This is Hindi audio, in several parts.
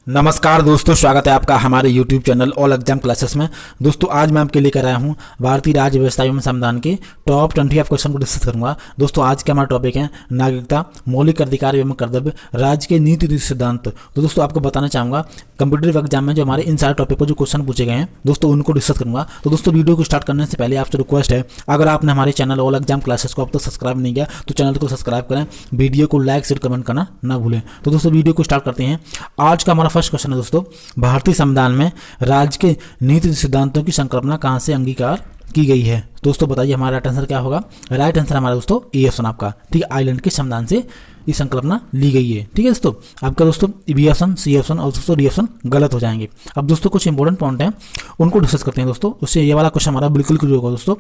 नमस्कार दोस्तों, स्वागत है आपका हमारे YouTube channel all exam classes में। दोस्तों आज मैं आपके लेकर आया हूं भारतीय राज्य व्यवस्था एवं संविधान के टॉप 25 क्वेश्चन को डिस्कस करूंगा। दोस्तों आज का हमारा टॉपिक है नागरिकता, मौलिक अधिकार एवं कर्तव्य, राज्य के नीति रीति सिद्धांत। तो दोस्तों आपको बताना चाहूंगा कम्पिटेटिव एग्जाम में जो हमारे इन सारे टॉपिक पर जो क्वेश्चन पूछे गए हैं दोस्तों उनको डिस्कस करूंगा। तो दोस्तों वीडियो को स्टार्ट करने से पहले आपसे रिक्वेस्ट है, अगर आपने हमारे चैनल ऑल एग्जाम क्लासेस को अब तक सब्सक्राइब नहीं किया तो चैनल को सब्सक्राइब करें, वीडियो को लाइक शेयर कमेंट करना ना भूलें। तो दोस्तों वीडियो को स्टार्ट करते हैं। आज का हमारा फर्स्ट क्वेश्चन है दोस्तों, भारतीय संविधान में राज्य के नीति सिद्धांतों की संकल्पना कहां से अंगीकार की गई है? दोस्तों बताइए हमारा राइट आंसर क्या होगा। राइट आंसर हमारा दोस्तों ए ऑप्शन आपका, ठीक है, आयरलैंड के संविधान से ये संकल्पना ली गई है। ठीक है दोस्तों, आपका दोस्तों बी ऑप्शन, सी ऑप्शन और दोस्तों डी ऑप्शन गलत हो जाएंगे। अब दोस्तों कुछ इंपॉर्टेंट पॉइंट हैं उनको डिस्कस करते हैं दोस्तों, उससे ये वाला क्वेश्चन हमारा बिल्कुल क्लियर होगा दोस्तों।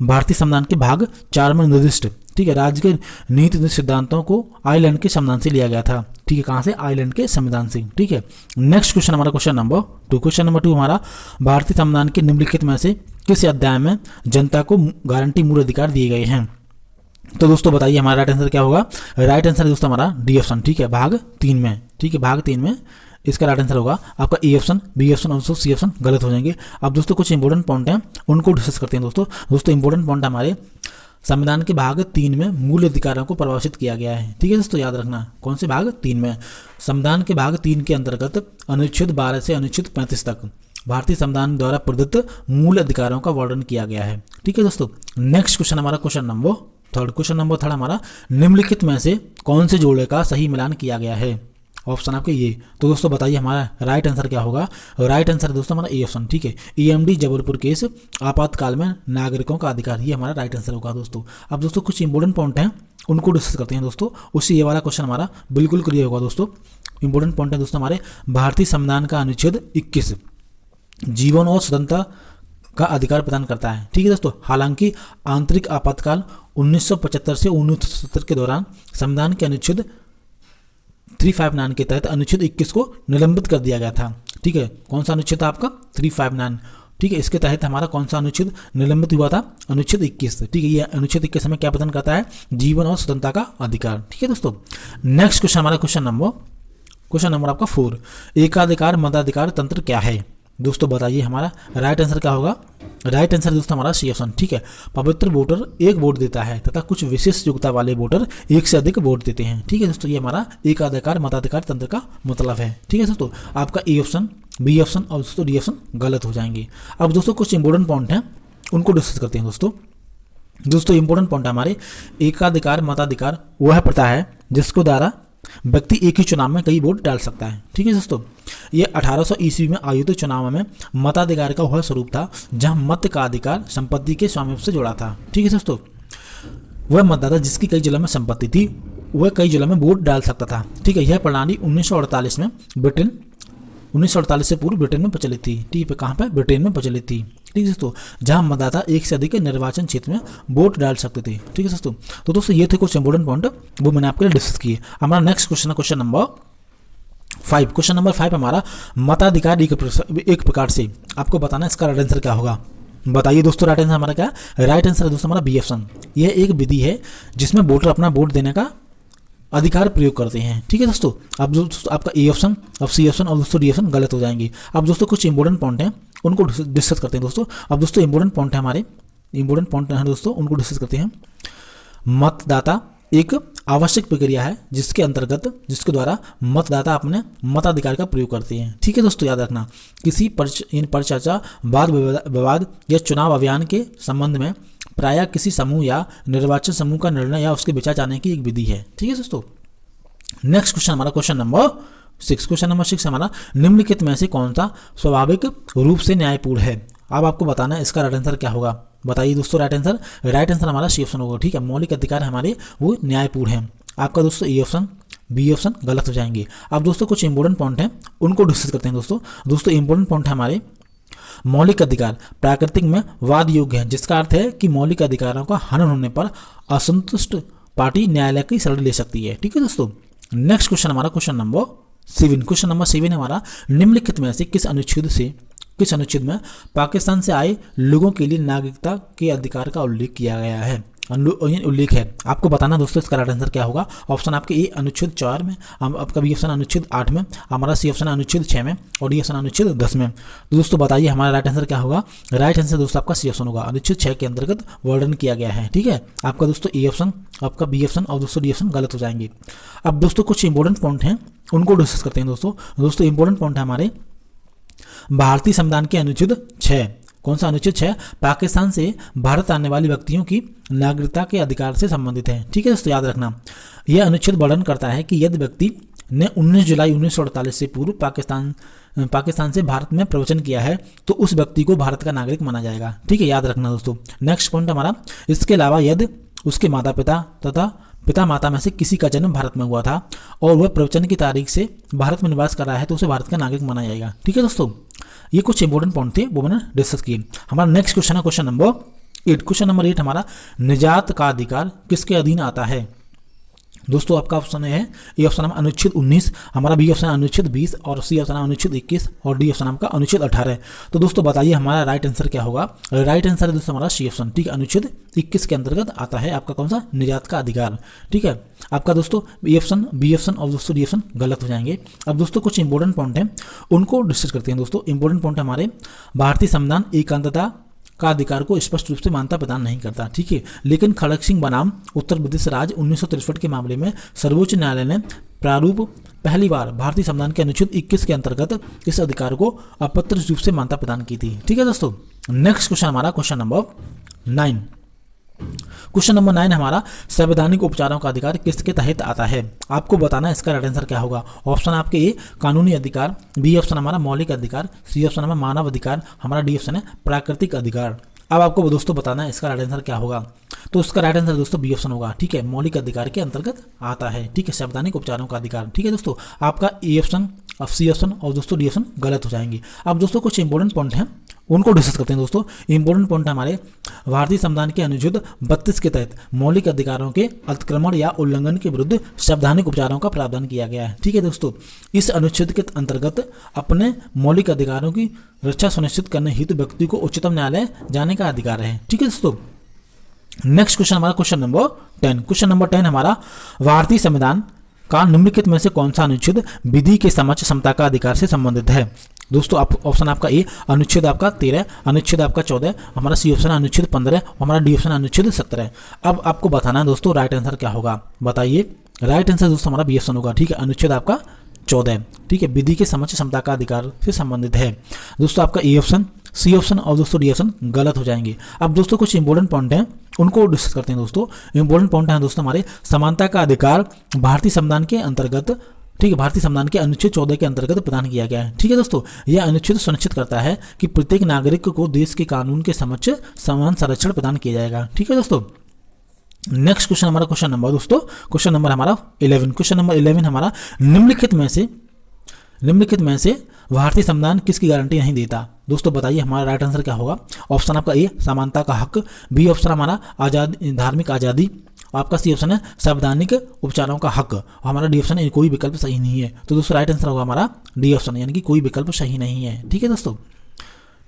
भारतीय संविधान के भाग 4 में निर्दिष्ट, ठीक है, राज्य के नीति सिद्धांतों को आयरलैंड के संविधान से लिया गया था। ठीक है, कहाँ से? आयरलैंड के संविधान से। ठीक है, नेक्स्ट क्वेश्चन हमारा क्वेश्चन नंबर 2। क्वेश्चन नंबर 2 हमारा, भारतीय संविधान के निम्नलिखित में से किस अध्याय में जनता को गारंटी मूल अधिकार दिए गए हैं? तो दोस्तों बताइए हमारा राइट आंसर क्या होगा। राइट आंसर दोस्तों हमारा डी ऑप्शन, ठीक है, भाग 3 में। ठीक है, भाग 3 में इसका राइट आंसर होगा आपका ए ऑप्शन, बी ऑप्शन और सी ऑप्शन गलत हो जाएंगे। अब दोस्तों कुछ इंपॉर्टेंट पॉइंट हैं उनको डिस्कस करते हैं दोस्तों इंपॉर्टेंट पॉइंट हमारे संविधान के भाग 3 में मूल अधिकारों को परिभाषित किया गया है। ठीक है दोस्तों, याद रखना कौन से भाग 3 में। संविधान के भाग 3 के अंतर्गत अनुच्छेद 12 से अनुच्छेद 35 तक भारतीय संविधान द्वारा प्रदत्त मूल अधिकारों का वर्णन किया गया है। ठीक है दोस्तों, नेक्स्ट क्वेश्चन हमारा क्वेश्चन नंबर 3। क्वेश्चन नंबर 3 हमारा, निम्नलिखित में से कौन से जोड़े का सही मिलान किया गया है? ऑप्शन आपके ये। तो दोस्तों बताइए हमारा राइट आंसर क्या होगा। राइट आंसर दोस्तों हमारा ए ऑप्शन, ठीक है, ईएमडी जबलपुर केस आपातकाल में नागरिकों का अधिकार, ये हमारा राइट आंसर होगा दोस्तों। अब दोस्तों कुछ इंपॉर्टेंट पॉइंट हैं उनको डिस्कस करते हैं दोस्तों, उससे ये वाला क्वेश्चन हमारा बिल्कुल क्लियर होगा दोस्तों। इंपॉर्टेंट पॉइंट है दोस्तों हमारे, भारतीय संविधान का अनुच्छेद 21 जीवन और स्वतंत्रता का अधिकार प्रदान करता है। ठीक है दोस्तों, हालांकि आंतरिक आपातकाल 1975 से 1970 के दौरान संविधान के अनुच्छेद 359 के तहत अनुच्छेद 21 को निलंबित कर दिया गया था। ठीक है, कौन सा अनुच्छेद था आपका? 359। ठीक है, इसके तहत हमारा कौन सा अनुच्छेद निलंबित हुआ था? अनुच्छेद 21। ठीक है, ये अनुच्छेद 21 हमें क्या प्रदान करता है? जीवन और स्वतंत्रता का अधिकार। ठीक है दोस्तों, नेक्स्ट क्वेश्चन हमारा क्वेश्चन नंबर आपका 4, एकाधिकार मताधिकार तंत्र क्या है? दोस्तों बताइए हमारा राइट आंसर क्या होगा। राइट आंसर दोस्तों हमारा सी ऑप्शन, ठीक है, पवित्र वोटर एक वोट देता है तथा कुछ विशेष योग्यता वाले वोटर एक से अधिक वोट देते हैं। ठीक है दोस्तों, ये हमारा एकाधिकार मताधिकार तंत्र का मतलब है। ठीक है दोस्तों, आपका ए ऑप्शन, बी ऑप्शन और दोस्तों डी ऑप्शन गलत हो जाएंगे। अब दोस्तों कुछ इंपॉर्टेंट पॉइंट हैं उनको डिस्कस करते हैं दोस्तों इंपॉर्टेंट पॉइंट हमारे, एकाधिकार मताधिकार वह प्रथा है जिसको द्वारा व्यक्ति एक ही चुनाव में कई वोट डाल सकता है। ठीक है दोस्तों, ये 1800 ईस्वी में आयोजित चुनाव में मताधिकार का वह स्वरूप था जहां मत का अधिकार संपत्ति के स्वामित्व से जुड़ा था। ठीक है दोस्तों, वह मतदाता जिसकी कई जिलों में संपत्ति थी वह कई जिलों में वोट डाल सकता था। ठीक है, यह प्रणाली 1948 से पूर्व ब्रिटेन में प्रचलित थी। ठीक है, कहाँ पे? ब्रिटेन में प्रचलित थी। ठीक है दोस्तों, जहां मतदाता एक से अधिक निर्वाचन क्षेत्र में वोट डाल सकते थे। ठीक है दोस्तों, तो दोस्तों ये थे कुछ इंपॉर्टेंट पॉइंट, वो मैंने आपके लिए डिस्कस किए। हमारा नेक्स्ट क्वेश्चन है क्वेश्चन नंबर 5। क्वेश्चन नंबर 5 हमारा, मताधिकार एक प्रकार से आपको बताना इसका राइट आंसर क्या होगा। बताइए दोस्तों राइट आंसर हमारा क्या? राइट आंसर है दोस्तों हमारा बी ऑप्शन। यह एक विधि है जिसमें वोटर अपना वोट देने का अधिकार प्रयोग करते हैं। ठीक है दोस्तों, अब दोस्तों आपका ए ऑप्शन, अब सी ऑप्शन और दोस्तों डी ऑप्शन गलत हो जाएंगे। अब दोस्तों कुछ इंपॉर्टेंट पॉइंट हैं उनको डिस्कस करते हैं दोस्तों। अब दोस्तों इंपॉर्टेंट पॉइंट है हमारे, इंपॉर्टेंट पॉइंट हैं दोस्तों उनको डिस्कस करते हैं। मतदाता एक आवश्यक प्रक्रिया है जिसके द्वारा मतदाता अपने मताधिकार का प्रयोग करते हैं। ठीक है दोस्तों, याद रखना किसी परिचर्चा, वाद विवाद या चुनाव अभियान के संबंध में प्रायः किसी समूह या निर्वाचन समूह का निर्णय या उसके विचार जाने की एक विधि है। ठीक है दोस्तों, नेक्स्ट क्वेश्चन हमारा क्वेश्चन नंबर 6। क्वेश्चन नंबर 6 हमारा, निम्नलिखित में से कौन सा स्वाभाविक रूप से न्यायपूर्ण है? अब आपको बताना है इसका राइट आंसर क्या होगा। बताइए दोस्तों राइट आंसर हमारा सी ऑप्शन होगा। ठीक है, मौलिक अधिकार हमारे वो न्यायपूर्ण है। आपका दोस्तों ए ऑप्शन, बी ऑप्शन गलत हो जाएंगे। अब दोस्तों कुछ इंपॉर्टेंट पॉइंट हैं उनको डिस्कस करते हैं दोस्तों इंपॉर्टेंट पॉइंट है हमारे, मौलिक अधिकार प्राकृतिक में वाद योग्य है, जिसका अर्थ है कि मौलिक अधिकारों का हनन होने पर असंतुष्ट पार्टी न्यायालय की शरण ले सकती है। ठीक है दोस्तों, नेक्स्ट क्वेश्चन हमारा क्वेश्चन नंबर 7। क्वेश्चन नंबर 7 हमारा, निम्नलिखित में से किस अनुच्छेद में पाकिस्तान से आए लोगों के लिए नागरिकता के अधिकार का उल्लेख किया गया है? उल्लेख है। आपको बताना दोस्तों इसका राइट आंसर क्या होगा। ऑप्शन आपके ए अनुच्छेद 4 में, आपका बी ऑप्शन अनुच्छेद 8 में, हमारा सी ऑप्शन अनुच्छेद 6 में और डी ऑप्शन अनुच्छेद 10 में। तो दोस्तों बताइए हमारा राइट आंसर क्या होगा। राइट आंसर दोस्तों आपका सी ऑप्शन होगा, अनुच्छेद 6 के अंतर्गत वर्णन किया गया है। ठीक है, आपका दोस्तों ए ऑप्शन, आपका बी ऑप्शन और दोस्तों डी ऑप्शन गलत हो जाएंगे। अब दोस्तों कुछ इंपॉर्टेंट पॉइंट हैं, उनको डिस्कस करते हैं दोस्तों इंपॉर्टेंट पॉइंट है हमारे भारतीय संविधान के अनुच्छेद 6। कौन सा अनुच्छेद 6? पाकिस्तान से भारत आने वाले व्यक्तियों की नागरिकता के अधिकार से संबंधित है। ठीक है दोस्तों, याद रखना यह अनुच्छेद वर्णन करता है कि यदि व्यक्ति ने 19 जुलाई 1948 से पूर्व पाकिस्तान से भारत में प्रवेशन किया है तो उस व्यक्ति को भारत का नागरिक माना जाएगा। ठीक है, याद रखना दोस्तों। नेक्स्ट पॉइंट हमारा, इसके अलावा यदि उसके माता पिता तथा पिता माता में से किसी का जन्म भारत में हुआ था और वह प्रवचन की तारीख से भारत में निवास कर रहा है तो उसे भारत का नागरिक माना जाएगा। ठीक है दोस्तों, ये कुछ इंपॉर्टेंट पॉइंट थे, वो मैंने डिस्कस किए। हमारा नेक्स्ट क्वेश्चन है क्वेश्चन नंबर 8। क्वेश्चन नंबर 8 हमारा, निजात का अधिकार किसके अधीन आता है? दोस्तों आपका ऑप्शन है ए ऑप्शन है अनुच्छेद 19, हमारा बी ऑप्शन अनुच्छेद 20 और सी ऑप्शन अनुच्छेद 21 और डी ऑप्शन आपका अनुच्छेद 18। तो दोस्तों बताइए हमारा राइट आंसर क्या होगा। राइट आंसर है दोस्तों हमारा सी ऑप्शन। ठीक है, अनुच्छेद 21 के अंतर्गत आता है आपका कौन सा, निजात का अधिकार। ठीक है, आपका दोस्तों ए ऑप्शन, बी ऑप्शन और दोस्तों डी ऑप्शन गलत हो जाएंगे। अब दोस्तों कुछ इंपॉर्टेंट पॉइंट हैं, उनको डिस्कस करते हैं दोस्तों। इंपॉर्टेंट पॉइंट हमारे, भारतीय संविधान एकांतता का अधिकार को स्पष्ट रूप से मान्यता प्रदान नहीं करता। ठीक है, लेकिन खड़ग सिंह बनाम उत्तर प्रदेश राज्य 1963 के मामले में सर्वोच्च न्यायालय ने प्रारूप पहली बार भारतीय संविधान के अनुच्छेद 21 के अंतर्गत इस अधिकार को अप्रत्यक्ष रूप से मान्यता प्रदान की थी। ठीक है दोस्तों, नेक्स्ट क्वेश्चन हमारा क्वेश्चन नंबर 9। क्वेश्चन नंबर 9 हमारा, संवैधानिक उपचारों का अधिकार किसके तहत आता है? आपको बताना इसका राइट आंसर क्या होगा। ऑप्शन आपके ए कानूनी अधिकार, बी ऑप्शन हमारा मौलिक अधिकार, सी ऑप्शन हमारा मानव अधिकार, हमारा डी ऑप्शन है प्राकृतिक अधिकार। अब आपको दोस्तों बताना है इसका राइट आंसर क्या होगा। तो इसका राइट आंसर दोस्तों बी ऑप्शन होगा। ठीक है, मौलिक अधिकार के अंतर्गत आता है। ठीक है, संवैधानिक उपचारों का अधिकार। ठीक है दोस्तों, आपका ए ऑप्शन, अब सी ऑप्शन और दोस्तों डी ऑप्शन गलत हो जाएंगे। अब दोस्तों कुछ इंपॉर्टेंट पॉइंट हैं, उनको डिस्कस करते हैं दोस्तों। इंपॉर्टेंट पॉइंट हमारे, भारतीय संविधान के अनुच्छेद 32 के तहत मौलिक अधिकारों के अतिक्रमण या उल्लंघन के विरुद्ध संवैधानिक उपचारों का प्रावधान किया गया है। ठीक है दोस्तों, इस अनुच्छेद के अंतर्गत अपने मौलिक अधिकारों की रक्षा सुनिश्चित करने हेतु व्यक्ति को उच्चतम न्यायालय जाने का अधिकार है। ठीक है दोस्तों, नेक्स्ट क्वेश्चन हमारा क्वेश्चन नंबर 10। क्वेश्चन नंबर 10 हमारा, भारतीय संविधान का निम्नलिखित में से कौन सा अनुच्छेद विधि के समक्ष समता का अधिकार से संबंधित है? दोस्तों आप ऑप्शन आपका ए अनुच्छेद आपका 13, अनुच्छेद आपका 14, हमारा सी ऑप्शन अनुच्छेद 15, हमारा डी ऑप्शन अनुच्छेद 17। अब आपको बताना है दोस्तों राइट आंसर क्या होगा। बताइए, राइट आंसर दोस्तों हमारा बी ऑप्शन होगा। ठीक है, अनुच्छेद आपका 14। ठीक है, विधि के समक्ष समता का अधिकार से संबंधित है। दोस्तों आपका ए ऑप्शन, सी ऑप्शन और दोस्तों डी ऑप्शन गलत हो जाएंगे। अब दोस्तों कुछ इंपॉर्टेंट पॉइंट हैं, उनको डिस्कस करते हैं दोस्तों। इंपॉर्टेंट पॉइंट है दोस्तों हमारे, समानता का अधिकार भारतीय संविधान के अंतर्गत, ठीक है, भारतीय संविधान के अनुच्छेद 14 के अंतर्गत प्रदान किया गया है। ठीक है दोस्तों, यह अनुच्छेद सुनिश्चित करता है कि प्रत्येक नागरिक को देश के कानून के समक्ष समान संरक्षण प्रदान किया जाएगा। ठीक है दोस्तों, नेक्स्ट क्वेश्चन हमारा क्वेश्चन नंबर दोस्तों, क्वेश्चन नंबर हमारा 11। क्वेश्चन नंबर 11 हमारा, निम्नलिखित में से भारतीय संविधान किसकी गारंटी नहीं देता? दोस्तों बताइए हमारा राइट आंसर क्या होगा। ऑप्शन आपका ए समानता का हक, बी ऑप्शन हमारा आजादी, धार्मिक आज़ादी, आपका सी ऑप्शन है संवैधानिक उपचारों का हक, हमारा डी ऑप्शन है कोई विकल्प सही नहीं है। तो दोस्तों राइट आंसर होगा हमारा डी ऑप्शन, यानी कि कोई विकल्प सही नहीं है। ठीक है दोस्तों,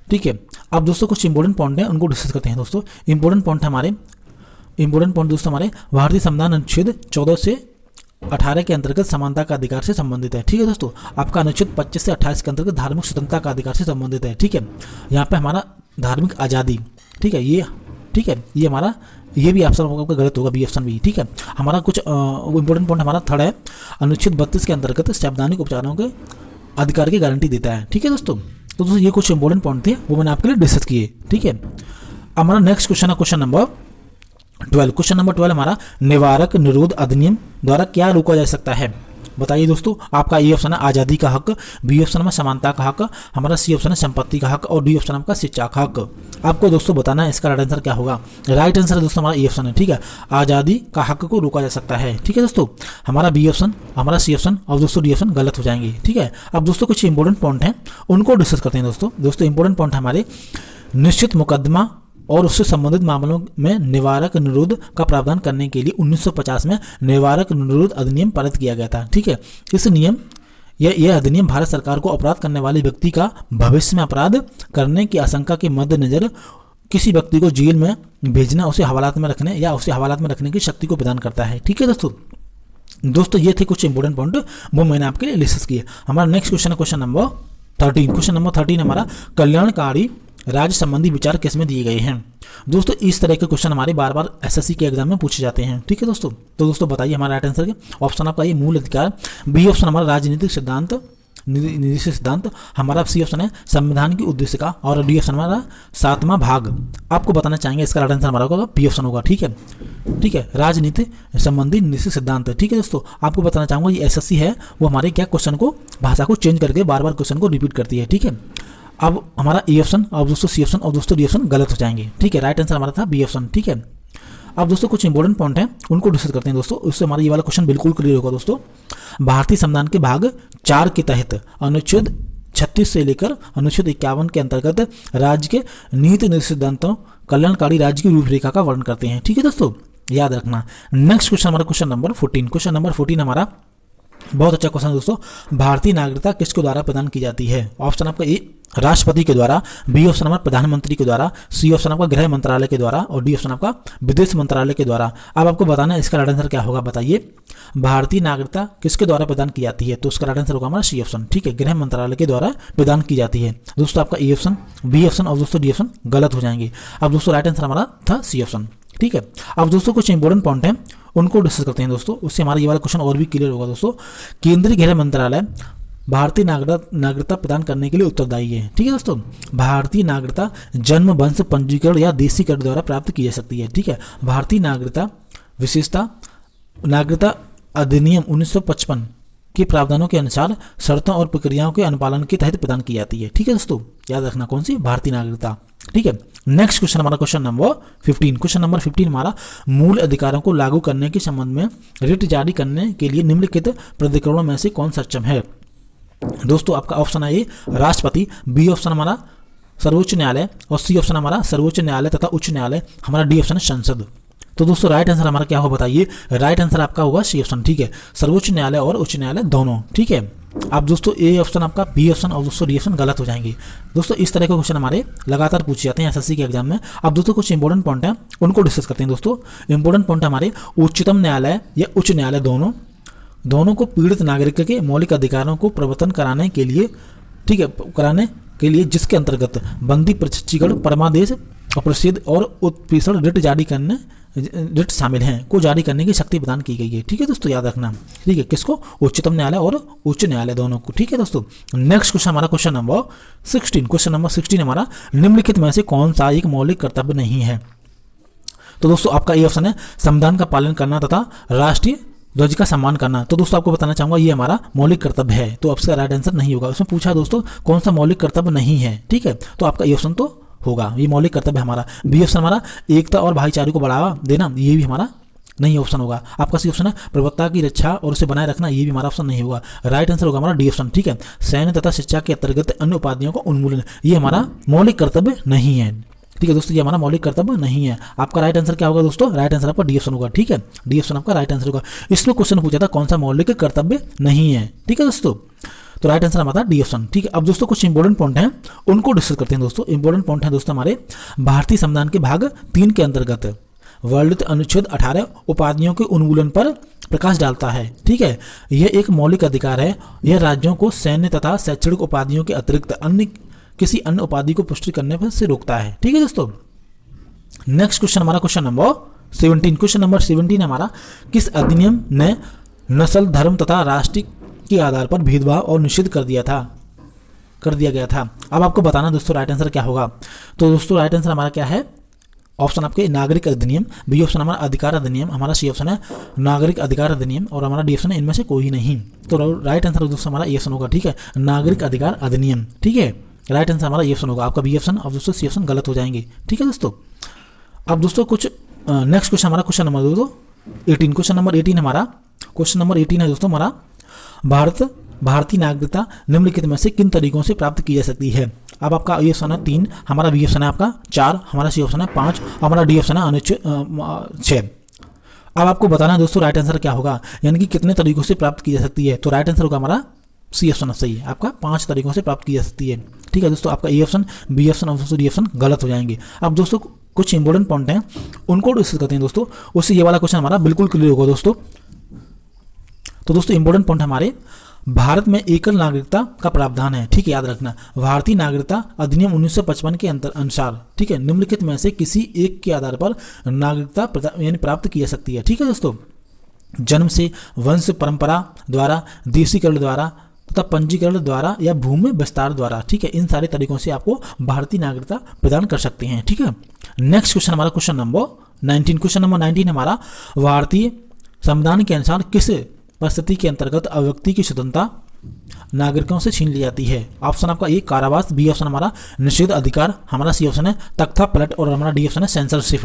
ठीक है। अब दोस्तों कुछ इंपॉर्टेंट पॉइंट हैं, उनको डिस्कस करते हैं दोस्तों। इंपॉर्टेंट पॉइंट दोस्तों हमारे भारतीय संविधान अनुच्छेद 14 से 18 के अंतर्गत समानता का अधिकार से संबंधित है। ठीक है दोस्तों, आपका अनुच्छेद 25 से 28 के अंतर्गत धार्मिक स्वतंत्रता का अधिकार से संबंधित है। ठीक है, यहाँ पे हमारा धार्मिक आज़ादी, ठीक है, ये हमारा, ये भी ऑप्शन आपका गलत होगा, बी ऑप्शन भी। ठीक है, हमारा कुछ इंपॉर्टेंट पॉइंट हमारा थर्ड है, अनुच्छेद 32 के अंतर्गत संवैधानिक उपचारों के अधिकार की गारंटी देता है। ठीक है दोस्तों, तो दोस्तों ये कुछ इंपॉर्टेंट पॉइंट थे, वो मैंने आपके लिए डिस्कस किए। ठीक है, हमारा नेक्स्ट क्वेश्चन है क्वेश्चन नंबर 12। क्वेश्चन नंबर 12 हमारा, निवारक निरोध अधिनियम द्वारा क्या रोका जा सकता है? बताइए दोस्तों, आपका ए ऑप्शन है आज़ादी का हक, बी ऑप्शन में समानता का हक, हमारा सी ऑप्शन है संपत्ति का हक और डी ऑप्शन आपका शिक्षा का हक। आपको दोस्तों बताना है इसका राइट आंसर क्या होगा। राइट आंसर है दोस्तों हमारा ए ऑप्शन है। ठीक है, आज़ादी का हक को रोका जा सकता है। ठीक है दोस्तों, हमारा बी ऑप्शन, हमारा सी ऑप्शन और दोस्तों डी ऑप्शन गलत हो जाएंगे। ठीक है, अब दोस्तों कुछ इंपॉर्टेंट पॉइंट हैं, उनको डिस्कस करते हैं दोस्तों। इंपॉर्टेंट पॉइंट हमारे, निश्चित मुकदमा और उससे संबंधित मामलों में निवारक निरोध का प्रावधान करने के लिए 1950 में निवारक निरोध अधिनियम पारित किया गया था। ठीक है, इस नियम यह अधिनियम भारत सरकार को अपराध करने वाले व्यक्ति का भविष्य में अपराध करने की आशंका के मद्देनजर किसी व्यक्ति को जेल में भेजना, उसे हवालात में रखने या उसे हवालात में रखने की शक्ति को प्रदान करता है। ठीक है दोस्तों ये थे कुछ इंपॉर्टेंट पॉइंट वो मैंने आपके लिए डिस्कस किए। हमारा नेक्स्ट क्वेश्चन है क्वेश्चन नंबर 13। क्वेश्चन नंबर 13 हमारा कल्याणकारी राज्य संबंधी विचार किस में दिए गए हैं। दोस्तों इस तरह के क्वेश्चन हमारे बार बार एसएससी के एग्जाम में पूछे जाते हैं। ठीक है दोस्तों, तो दोस्तों बताइए हमारा राइट आंसर क्या। ऑप्शन आपका ये मूल अधिकार, बी ऑप्शन हमारा राजनीतिक सिद्धांत निदेशित सिद्धांत, हमारा सी ऑप्शन है संविधान की उद्देशिका और डी ऑप्शन हमारा 7वां भाग। आपको बताना चाहेंगे इसका राइट आंसर हमारा होगा बी ऑप्शन होगा। ठीक है राजनीति संबंधी निदेशित सिद्धांत। ठीक है दोस्तों, आपको बताना चाहूंगा ये एसएससी है वो हमारे क्या क्वेश्चन को भाषा को चेंज करके बार बार क्वेश्चन को रिपीट करती है। ठीक है, अब हमारा ए ऑप्शन और दोस्तों सी ऑप्शन और दोस्तों डी ऑप्शन गलत हो जाएंगे। ठीक है, राइट आंसर हमारा था बी ऑप्शन। ठीक है, अब दोस्तों कुछ इंपॉर्टेंट पॉइंट हैं उनको डिस्कस करते हैं दोस्तों, उससे हमारा ये वाला क्वेश्चन बिल्कुल क्लियर होगा दोस्तों। भारतीय संविधान के भाग 4 के तहत अनुच्छेद 36 से लेकर अनुच्छेद 51 के अंतर्गत राज्य के नीति निर्देशित सिद्धांतों कल्याणकारी राज्य की रूपरेखा का वर्णन करते हैं। ठीक है दोस्तों, याद रखना। नेक्स्ट क्वेश्चन हमारा क्वेश्चन नंबर 14। क्वेश्चन नंबर 14 हमारा बहुत अच्छा क्वेश्चन दोस्तों, भारतीय नागरिकता किसके द्वारा प्रदान की जाती है। ऑप्शन आपका ए राष्ट्रपति के द्वारा, बी ऑप्शन हमारा प्रधानमंत्री के द्वारा, सी ऑप्शन आपका गृह मंत्रालय के द्वारा और डी ऑप्शन आपका विदेश मंत्रालय के द्वारा। अब आपको बताना है इसका राइट आंसर क्या होगा। बताइए भारतीय नागरिकता किसके द्वारा प्रदान की जाती है, तो उसका राइट आंसर होगा हमारा सी ऑप्शन। ठीक है, गृह मंत्रालय के द्वारा प्रदान की जाती है। दोस्तों आपका ए ऑप्शन, बी ऑप्शन और दोस्तों डी ऑप्शन गलत हो जाएंगे। अब दोस्तों राइट आंसर हमारा था सी ऑप्शन। ठीक है, अब दोस्तों कुछ इंपॉर्टेंट पॉइंट हैं उनको डिस्कस करते हैं दोस्तों, उससे हमारा ये वाला क्वेश्चन और भी क्लियर होगा दोस्तों। केंद्रीय गृह मंत्रालय भारतीय नागरिकता प्रदान करने के लिए उत्तरदायी है। ठीक है दोस्तों, भारतीय नागरिकता जन्म, वंश, पंजीकरण या देशीकरण द्वारा प्राप्त की जा सकती है। ठीक है, भारतीय नागरिकता विशेषता नागरिकता अधिनियम 1955 के प्रावधानों के अनुसार शर्तों और प्रक्रियाओं के अनुपालन के तहत प्रदान की जाती है। ठीक है दोस्तों, याद रखना कौन सी, भारतीय नागरिकता। ठीक है, नेक्स्ट क्वेश्चन हमारा क्वेश्चन नंबर 15। क्वेश्चन नंबर 15 हमारा मूल अधिकारों को लागू करने के संबंध में रिट जारी करने के लिए निम्नलिखित प्राधिकरणों में से कौन सक्षम है। दोस्तों आपका ऑप्शन है ए राष्ट्रपति, बी ऑप्शन हमारा सर्वोच्च न्यायालय और सी ऑप्शन हमारा सर्वोच्च न्यायालय तथा उच्च न्यायालय, हमारा डी ऑप्शन है संसद। तो दोस्तों राइट आंसर हमारा क्या होगा बताइए। राइट आंसर आपका होगा सी ऑप्शन। ठीक है, सर्वोच्च न्यायालय और उच्च न्यायालय दोनों। ठीक है, अब दोस्तों ए ऑप्शन आपका, बी ऑप्शन और दोस्तों डी ऑप्शन गलत हो जाएंगे। दोस्तों इस तरह के क्वेश्चन हमारे लगातार पूछे जाते हैं एसएससी के एग्जाम में। अब दोस्तों कुछ इंपॉर्टेंट पॉइंट हैं उनको डिस्कस करते हैं दोस्तों। इंपॉर्टेंट पॉइंट हमारे उच्चतम न्यायालय या उच्च न्यायालय दोनों को पीड़ित नागरिक के मौलिक अधिकारों को प्रवर्तन कराने के लिए, ठीक है, कराने के लिए जिसके अंतर्गत बंदी, प्रत्यक्षीकरण, परमादेश और प्रसिद्ध और उत्प्रेषण रिट शामिल हैं को जारी करने की शक्ति प्रदान की गई है। ठीक है दोस्तों, याद रखना। ठीक है, किसको, उच्चतम न्यायालय और उच्च न्यायालय दोनों को। ठीक है दोस्तों, नेक्स्ट क्वेश्चन हमारा क्वेश्चन नंबर 16। क्वेश्चन नंबर 16 हमारा निम्नलिखित में से कौन सा एक मौलिक कर्तव्य नहीं है। तो दोस्तों आपका ये ऑप्शन है संविधान का पालन करना तथा राष्ट्रीय ध्वज का सम्मान करना। तो दोस्तों आपको बताना चाहूंगा ये हमारा मौलिक कर्तव्य है, तो आपका राइट आंसर नहीं होगा। उसमें पूछा दोस्तों कौन सा मौलिक कर्तव्य नहीं है। ठीक है, तो आपका ये ऑप्शन तो होगा, ये मौलिक कर्तव्य हमारा। बी ऑप्शन हमारा एकता और भाईचारे को बढ़ावा देना, ये भी हमारा नहीं ऑप्शन होगा। आपका सी ऑप्शन है प्रभुत्ता की रक्षा और उसे बनाए रखना, ये भी हमारा ऑप्शन नहीं होगा। राइट आंसर होगा हमारा डी ऑप्शन। ठीक है, सैन्य तथा शिक्षा के अंतर्गत अन्य उपाधियों का उन्मूलन, ये हमारा मौलिक कर्तव्य नहीं है। ठीक है दोस्तों, ये हमारा मौलिक कर्तव्य नहीं है। आपका राइट आंसर क्या होगा दोस्तों। राइट आंसर आपका डी ऑप्शन होगा। ठीक है, डी ऑप्शन आपका राइट आंसर होगा। इसमें क्वेश्चन पूछा था कौन सा मौलिक कर्तव्य नहीं है। ठीक है दोस्तों, तो राइट आंसर हमारा डी ऑप्शन। ठीक है, अब दोस्तों कुछ इंपॉर्टेंट पॉइंट हैं उनको डिस्कस करते हैं दोस्तों। इंपॉर्टेंट पॉइंट है दोस्तों हमारे भारतीय संविधान के भाग 3 के अंतर्गत वर्णित अनुच्छेद 18 उपाधियों के उन्मूलन पर प्रकाश डालता है। ठीक है, यह एक मौलिक अधिकार है। यह राज्यों को सैन्य तथा शैक्षणिक उपाधियों के अतिरिक्त किसी अन्य उपाधि को पुष्टि करने पर से रोकता है। ठीक है दोस्तों, नेक्स्ट क्वेश्चन हमारा क्वेश्चन नंबर 17। क्वेश्चन नंबर 17 हमारा किस अधिनियम ने नस्ल, धर्म तथा राष्ट्र के आधार पर भेदभाव और निषेध कर दिया गया था। अब आपको बताना दोस्तों राइट आंसर क्या होगा। तो दोस्तों राइट आंसर हमारा क्या है। ऑप्शन आपके नागरिक अधिनियम, बी ऑप्शन हमारा अधिकार अधिनियम, हमारा सी ऑप्शन है नागरिक अधिकार अधिनियम और हमारा डी ऑप्शन है इनमें से कोई नहीं। तो राइट आंसर दोस्तों हमारा ए ऑप्शन होगा। ठीक है, नागरिक अधिकार अधिनियम। ठीक है, राइट आंसर हमारा ए ऑप्शन होगा। आपका बी ऑप्शन और दोस्तों सी ऑप्शन गलत हो जाएंगे। ठीक है दोस्तों, अब दोस्तों कुछ नेक्स्ट क्वेश्चन हमारा क्वेश्चन नंबर 18। क्वेश्चन नंबर 18 हमारा क्वेश्चन नंबर 18 है दोस्तों हमारा भारतीय नागरिकता निम्नलिखित में से किन तरीकों से प्राप्त की जा सकती है। अब आपका ए ऑप्शन है 3, हमारा बी ऑप्शन है आपका 4, हमारा सी ऑप्शन है 5, हमारा डी ऑप्शन है अनुच्छेद 6। अब आपको बताना है दोस्तों राइट आंसर क्या होगा, यानी कि कितने तरीकों से प्राप्त की जा सकती है। तो राइट आंसर होगा हमारा सी ऑप्शन सही है, आपका 5 तरीकों से प्राप्त की जा सकती है। ठीक है दोस्तों, आपका ए ऑप्शन, बी ऑप्शन और दोस्तों डी ऑप्शन गलत हो जाएंगे। अब दोस्तों कुछ इंपॉर्टेंट पॉइंट हैं, उनको डिस्कस करते हैं दोस्तों, उससे ये वाला क्वेश्चन हमारा बिल्कुल क्लियर होगा दोस्तों। तो दोस्तों इंपॉर्टेंट पॉइंट हमारे, भारत में एकल नागरिकता का प्रावधान है, ठीक है, याद रखना। भारतीय नागरिकता अधिनियम 1955 के अनुसार, ठीक है, निम्नलिखित में से किसी एक के आधार पर नागरिकता यानी प्राप्त की जा सकती है, ठीक है दोस्तों। जन्म से, वंश परंपरा द्वारा, देशीकरण द्वारा तथा पंजीकरण द्वारा या भूमि विस्तार द्वारा, ठीक है, इन सारे तरीकों से आपको भारतीय नागरिकता प्रदान कर सकते हैं, ठीक है। नेक्स्ट क्वेश्चन हमारा क्वेश्चन नंबर 19। क्वेश्चन नंबर 19 हमारा, भारतीय संविधान के अनुसार किस परिस्थिति के अंतर्गत अभिव्यक्ति की स्वतंत्रता नागरिकों से छीन ली जाती है? ऑप्शन आपका ए कारावास, बी ऑप्शन हमारा निषेध अधिकार, हमारा सी ऑप्शन है तख्ता पलट और हमारा डी ऑप्शन है सेंसरशिप।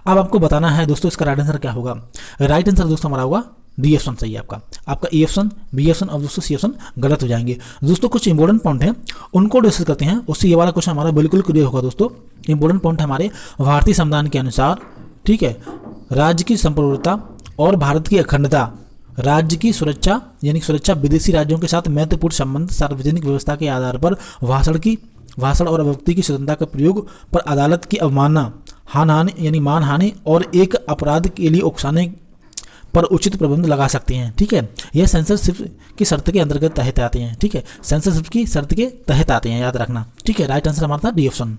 अब आपको बताना है दोस्तों इसका राइट आंसर क्या होगा। राइट आंसर दोस्तों हमारा होगा डी ऑप्शन सही है आपका ए ऑप्शन, बी ऑप्शन और दोस्तों सी ऑप्शन गलत हो जाएंगे। दोस्तों कुछ इंपॉर्टेंट पॉइंट हैं, उनको डिस्कस करते हैं, उससे ये वाला क्वेश्चन हमारा बिल्कुल क्लियर होगा दोस्तों। इंपॉर्टेंट पॉइंट हमारे, भारतीय संविधान के अनुसार, ठीक है, राज्य की संप्रभुता और भारत की अखंडता, राज्य की सुरक्षा यानी सुरक्षा, विदेशी राज्यों के साथ महत्वपूर्ण संबंध, सार्वजनिक व्यवस्था के आधार पर भाषण और अभिव्यक्ति की स्वतंत्रता के प्रयोग पर अदालत की अवमानना, हानि यानी मानहानि और एक अपराध के लिए उकसाने पर उचित प्रतिबंध लगा सकते हैं, ठीक है। यह सेंसरशिप की शर्त के अंतर्गत तहत आते हैं, ठीक है, सेंसरशिप की शर्त के तहत आते हैं, याद रखना, ठीक है। राइट आंसर हमारा था डी ऑप्शन,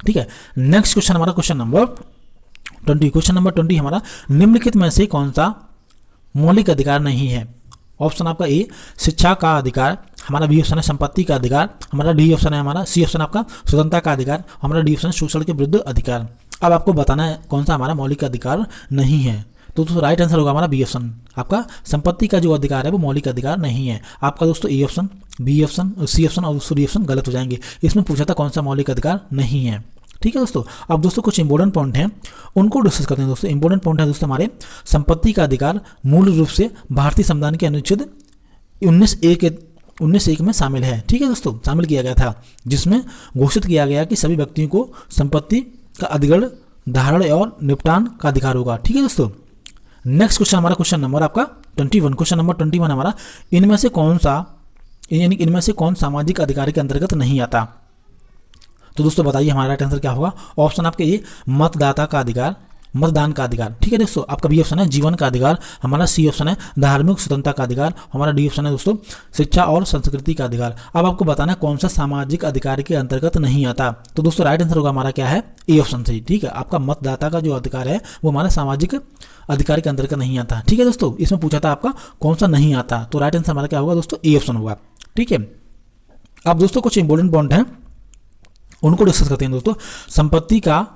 ठीक है। नेक्स्ट क्वेश्चन हमारा क्वेश्चन नंबर 20। क्वेश्चन नंबर 20 हमारा, निम्नलिखित में से कौन सा मौलिक अधिकार नहीं है? ऑप्शन आपका ए शिक्षा का अधिकार, हमारा बी ऑप्शन है संपत्ति का अधिकार, हमारा डी ऑप्शन है हमारा सी ऑप्शन आपका स्वतंत्रता का अधिकार, हमारा डी ऑप्शन शोषण के विरुद्ध अधिकार। अब आपको बताना है कौन सा हमारा मौलिक अधिकार नहीं है। तो दोस्तों राइट आंसर होगा हमारा बी ऑप्शन, आपका संपत्ति का जो अधिकार है वो मौलिक अधिकार नहीं है। आपका दोस्तों A option, B option, C option और दोस्तों डी ऑप्शन गलत हो जाएंगे। इसमें पूछा था कौन सा मौलिक अधिकार नहीं है, ठीक है दोस्तों। अब दोस्तों कुछ इंपॉर्टेंट पॉइंट हैं, उनको डिस्कस करते हैं दोस्तों। इंपॉर्टेंट पॉइंट है दोस्तों हमारे, संपत्ति का अधिकार मूल रूप से भारतीय संविधान के अनुच्छेद 19(1) में शामिल है, ठीक है दोस्तों, शामिल किया गया था, जिसमें घोषित किया गया कि सभी व्यक्तियों को संपत्ति का अधिग्रहण, धारण और निपटान का अधिकार होगा, ठीक है दोस्तों। नेक्स्ट क्वेश्चन हमारा क्वेश्चन नंबर आपका 21। क्वेश्चन नंबर 21 हमारा, इनमें से कौन सा यानी इनमें से कौन सामाजिक अधिकार के अंतर्गत नहीं आता? तो दोस्तों बताइए हमारा राइट आंसर क्या होगा। ऑप्शन आपके ये मतदाता का अधिकार, मतदान का अधिकार, ठीक है दोस्तों। आपका बी ऑप्शन है जीवन का अधिकार, हमारा सी ऑप्शन है धार्मिक स्वतंत्रता का अधिकार, हमारा डी ऑप्शन है दोस्तों शिक्षा और संस्कृति का अधिकार। अब आपको बताना है कौन सा सामाजिक अधिकार के अंतर्गत नहीं आता। तो दोस्तों राइट आंसर होगा हमारा क्या है, ए ऑप्शन सही, ठीक है। आपका मतदाता का जो अधिकार है वो हमारा सामाजिक अधिकार के अंतर्गत नहीं आता, ठीक है दोस्तों। इसमें पूछा था आपका कौन सा नहीं आता, तो राइट आंसर हमारा क्या होगा दोस्तों, ए ऑप्शन होगा, ठीक है। अब दोस्तों कुछ इंपॉर्टेंट पॉइंट हैं, उनको डिस्कस करते हैं दोस्तों। संपत्ति का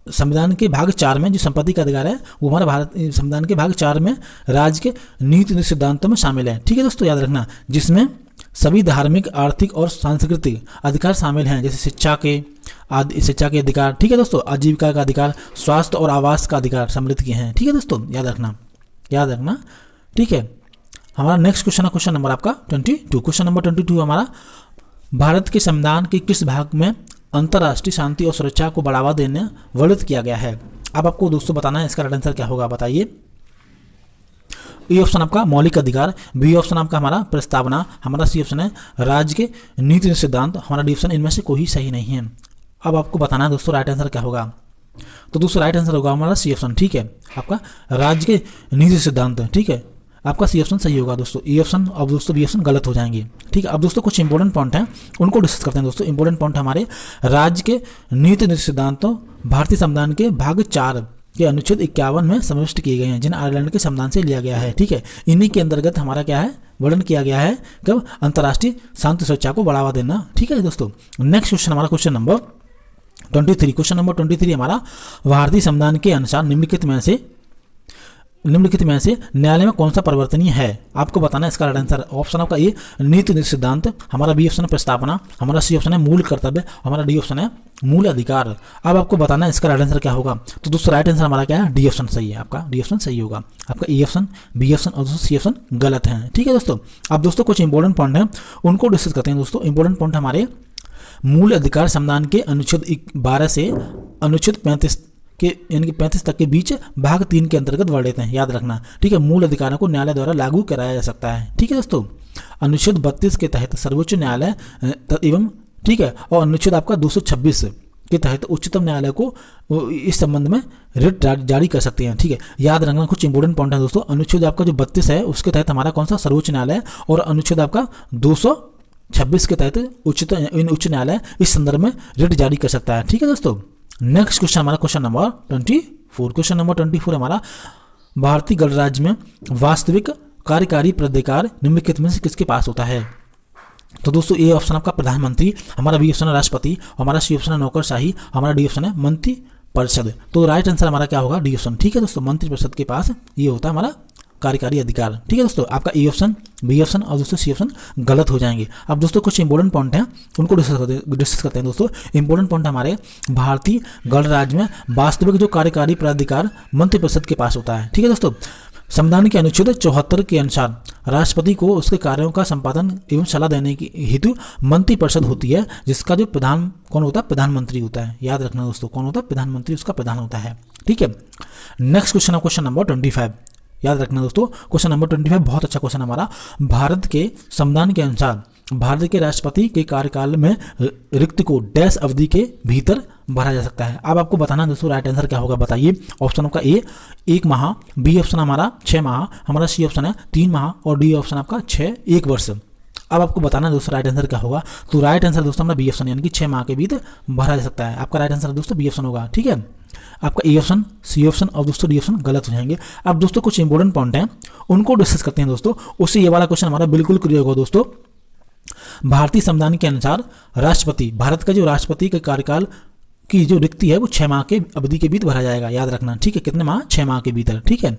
संविधान के भाग 4 में जो संपत्ति का अधिकार है वो हमारा भारत संविधान के भाग 4 में राज्य के नीति सिद्धांतों में शामिल है, ठीक है दोस्तों, याद रखना, जिसमें सभी धार्मिक, आर्थिक और सांस्कृतिक अधिकार शामिल हैं, जैसे शिक्षा के अधिकार, ठीक है दोस्तों, आजीविका का अधिकार, स्वास्थ्य और आवास का अधिकार सम्मिलित किए हैं, ठीक है दोस्तों, याद रखना, ठीक है। हमारा नेक्स्ट क्वेश्चन है क्वेश्चन नंबर आपका 22। क्वेश्चन नंबर 22 हमारा, भारत के संविधान के किस भाग में अंतर्राष्ट्रीय शांति और सुरक्षा को बढ़ावा देने वर्णित किया गया है? अब आपको दोस्तों बताना है इसका राइट आंसर क्या होगा, बताइए। ए ऑप्शन आपका मौलिक अधिकार, बी ऑप्शन आपका हमारा प्रस्तावना, हमारा सी ऑप्शन है राज्य के नीति सिद्धांत, हमारा डी ऑप्शन, इनमें से कोई सही नहीं है। अब आपको बताना है दोस्तों राइट आंसर क्या होगा। तो दोस्तों राइट आंसर होगा हमारा सी ऑप्शन, ठीक है, आपका राज्य के नीति सिद्धांत, ठीक है, आपका सी ऑप्शन सही होगा दोस्तों। ए ऑप्शन और दोस्तों बी ऑप्शन गलत हो जाएंगे, ठीक है। अब दोस्तों कुछ इंपॉर्टेंट पॉइंट हैं, उनको डिस्कस करते हैं दोस्तों। इंपॉर्टेंट पॉइंट हमारे, राज्य के नीति सिद्धांतों भारतीय संविधान के भाग 4 के अनुच्छेद 51 में समाविष्ट किए गए हैं, जिन्हें आयरलैंड के संविधान से लिया गया है, ठीक है। इन्हीं के अंतर्गत हमारा क्या है, वर्णन किया गया है कब, अंतर्राष्ट्रीय शांति सुरक्षा को बढ़ावा देना, ठीक है दोस्तों। नेक्स्ट क्वेश्चन हमारा क्वेश्चन नंबर 23। क्वेश्चन नंबर 23 हमारा, भारतीय संविधान के अनुसार निम्नलिखित में से न्यायालय में कौन सा परिवर्तनीय है? आपको बताना है इसका राइट आंसर। ऑप्शन आपका ए नीति सिद्धांत, हमारा बी ऑप्शन है प्रस्तावना, हमारा सी ऑप्शन है मूल कर्तव्य, हमारा डी ऑप्शन है मूल अधिकार। अब आपको बताना है इसका राइट आंसर क्या होगा। तो दोस्तों राइट आंसर हमारा क्या है, डी ऑप्शन सही है, आपका डी ऑप्शन सही होगा। आपका ए ऑप्शन, बी ऑप्शन और दोस्तों सी ऑप्शन गलत है, ठीक है दोस्तों। अब दोस्तों कुछ इंपॉर्टेंट पॉइंट हैं, उनको डिस्कस करते हैं दोस्तों। इंपॉर्टेंट पॉइंट हमारे, मूल अधिकार संविधान के अनुच्छेद 12 से अनुच्छेद 35 के यानी कि 35 तक के बीच भाग 3 के अंतर्गत वर्णित हैं, याद रखना, ठीक है। मूल अधिकारों को न्यायालय द्वारा लागू कराया जा सकता है, ठीक है दोस्तों। अनुच्छेद 32 के तहत सर्वोच्च न्यायालय एवं ठीक है। और अनुच्छेद आपका 226 के तहत उच्चतम न्यायालय को इस संबंध में रिट जारी कर सकते हैं, ठीक है। याद रखना कुछ इंपोर्टेंट पॉइंट है दोस्तों। अनुच्छेद आपका जो 32 है उसके तहत हमारा कौन सा सर्वोच्च न्यायालय, और अनुच्छेद आपका 226 के तहत उच्च न्यायालय इस संदर्भ में रिट जारी कर सकता है, ठीक है दोस्तों। नेक्स्ट क्वेश्चन हमारा क्वेश्चन नंबर 24। क्वेश्चन नंबर 24 हमारा, भारतीय गणराज्य में वास्तविक कार्यकारी प्राधिकार निम्नलिखित में से किसके पास होता है? तो दोस्तों ए ऑप्शन आपका प्रधानमंत्री, हमारा बी ऑप्शन है राष्ट्रपति, हमारा सी ऑप्शन है नौकरशाही, हमारा डी ऑप्शन है मंत्री परिषद। तो राइट आंसर हमारा क्या होगा? डी ऑप्शन, ठीक है दोस्तों। मंत्री परिषद के पास ये होता है हमारा कार्यकारी अधिकार, ठीक है दोस्तों। आपका ए ऑप्शन, बी ऑप्शन और दोस्तों सी ऑप्शन गलत हो जाएंगे। अब दोस्तों कुछ इंपॉर्टेंट पॉइंट हैं उनको डिस्कस करते हैं दोस्तों। इंपॉर्टेंट पॉइंट हमारे, भारतीय गणराज्य में वास्तविक जो कार्यकारी प्राधिकार मंत्रिपरिषद के पास होता है, ठीक है दोस्तों। संविधान के अनुच्छेद 74 के अनुसार राष्ट्रपति को उसके कार्यों का संपादन एवं सलाह देने की हेतु मंत्रिपरिषद होती है, जिसका जो प्रधान कौन होता है? प्रधानमंत्री होता है। याद रखना दोस्तों, कौन होता है? प्रधानमंत्री उसका प्रधान होता है, ठीक है। नेक्स्ट क्वेश्चन है क्वेश्चन नंबर 25। याद रखना दोस्तों, क्वेश्चन नंबर 25 बहुत अच्छा क्वेश्चन हमारा। भारत के संविधान के अनुसार भारत के राष्ट्रपति के कार्यकाल में रिक्त को डैश अवधि के भीतर भरा जा सकता है। अब आपको बताना दोस्तों राइट आंसर क्या होगा, बताइए। ऑप्शन आपका ए 1 माह, बी ऑप्शन हमारा 6 माह, हमारा सी ऑप्शन है 3 माह और डी ऑप्शन आपका 1 वर्ष। अब आपको बताना दोस्तों राइट आंसर क्या होगा। तो राइट आंसर दोस्तों हमारा बी ऑप्शन, यानी कि 6 माह के भीतर भरा जा सकता है। आपका राइट आंसर दोस्तों बी ऑप्शन होगा, ठीक है। आपका ए ऑप्शन, सी ऑप्शन और दोस्तों डी ऑप्शन गलत हो जाएंगे। अब दोस्तों कुछ इंपॉर्टेंट पॉइंट हैं उनको डिस्कस करते हैं दोस्तों, उससे ये वाला क्वेश्चन हमारा बिल्कुल क्लियर होगा दोस्तों। भारतीय संविधान के अनुसार राष्ट्रपति, भारत का जो राष्ट्रपति के कार्यकाल की जो रिक्ति है वो 6 माह के अवधि के भीतर भरा जाएगा। याद रखना, ठीक है। कितने माह? 6 माह के भीतर, ठीक है।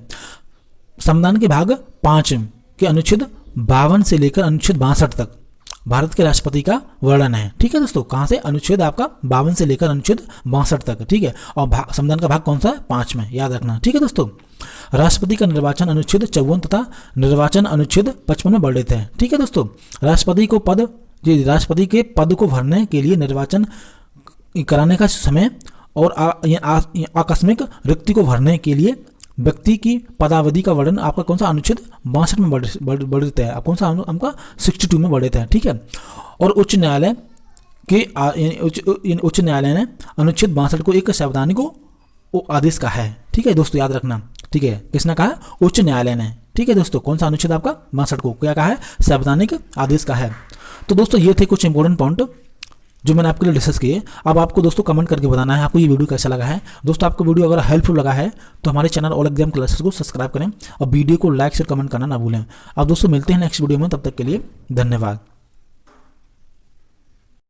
संविधान के भाग 5 के अनुच्छेद 52 से लेकर अनुच्छेद 62 तक भारत के राष्ट्रपति का वर्णन है, ठीक है दोस्तों। कहाँ से? अनुच्छेद आपका 52 से लेकर अनुच्छेद 62 तक, ठीक है। और संविधान का भाग कौन सा है? 5 में, याद रखना, ठीक है दोस्तों। राष्ट्रपति का निर्वाचन अनुच्छेद 54 तथा निर्वाचन अनुच्छेद 55 में वर्णित है, ठीक है दोस्तों। राष्ट्रपति के पद को भरने के लिए निर्वाचन कराने का समय और आकस्मिक रिक्ति को भरने के लिए व्यक्ति की पदावधि का वर्णन आपका कौन सा? अनुच्छेद 62 में वर्णित है। कौन सा? आपका 62 में वर्णित है, ठीक है। और उच्च न्यायालय ने अनुच्छेद 62 को एक संवैधानिक आदेश का है, ठीक है दोस्तों। याद रखना, ठीक है। किसने कहा है? उच्च न्यायालय ने, ठीक है दोस्तों। कौन सा अनुच्छेद आपका? 62 को क्या कहा है? संवैधानिक आदेश का है। तो दोस्तों ये थे कुछ इंपॉर्टेंट पॉइंट जो मैंने आपके लिए डिस्कस किए। अब आपको दोस्तों कमेंट करके बताना है आपको ये वीडियो कैसा लगा है। दोस्तों आपको वीडियो अगर हेल्पफुल लगा है तो हमारे चैनल ऑल एग्जाम क्लासेस को सब्सक्राइब करें और वीडियो को लाइक शेयर कमेंट करना ना भूलें। अब दोस्तों मिलते हैं नेक्स्ट वीडियो में, तब तक के लिए धन्यवाद।